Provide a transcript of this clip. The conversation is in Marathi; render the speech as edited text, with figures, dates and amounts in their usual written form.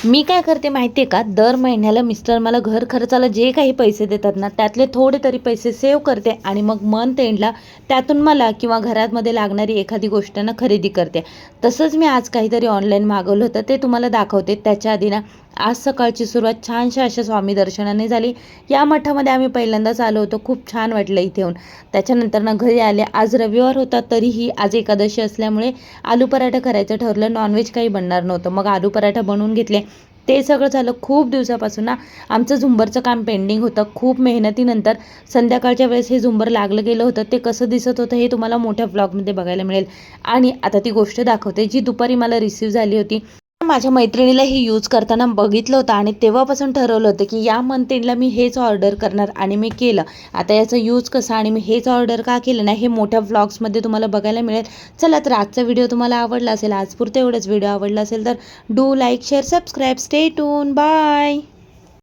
मी काय करते माहिती आहे का, दर महिन्याला मिस्टर मला घर खर्चाला जे काही पैसे देतात ना, त्यातले थोडे तरी पैसे सेव्ह करते आणि मग मंथ एंडला त्यातून मला किंवा घरामध्ये लागणारी एखादी गोष्ट ना खरेदी करते. तसंच मी आज काहीतरी ऑनलाईन मागवलं होतं, ते तुम्हाला दाखवते. त्याच्या आधी ना, आज सकाळची सुरुवात छानशा अशा स्वामी दर्शनाने झाली. या मठामध्ये आम्ही पहिल्यांदाच आलो होतो, खूप छान वाटलं इथे येऊन. त्याच्यानंतर ना घरी आले. आज रविवार होता, तरीही आज एकादशी असल्यामुळे आलू पराठा करायचं ठरलं. नॉनव्हेज काही बनणार नव्हतं, मग आलू पराठा बनवून घेतले. ते सगळं झालं. खूप दिवसापासून ना आमचं झुंबरचं काम पेंडिंग होतं. खूप मेहनतीनंतर संध्याकाळच्या वेळेस हे झुंबर लागलं गेलं होतं. ते कसं दिसत होतं हे तुम्हाला मोठ्या व्लॉगमध्ये बघायला मिळेल. आणि आता ती गोष्ट दाखवते जी दुपारी मला रिसीव्ह झाली होती. माझ्या मैत्रिणीला हे यूज करताना बघितलं होतं आणि तेव्हापासून ठरवलं होतं की या मंथ एंडला मी हेच ऑर्डर करणार आणि मी केलं. आता याचा यूज कसा आणि मी हेच ऑर्डर का केलं ना, हे मोठ्या व्लॉग्समध्ये तुम्हाला बघायला मिळेल. चला तर आजचा व्हिडिओ तुम्हाला आवडला असेल, आजपुरतं एवढंच. व्हिडिओ आवडला असेल तर do like, share, subscribe. Stay tune. Bye.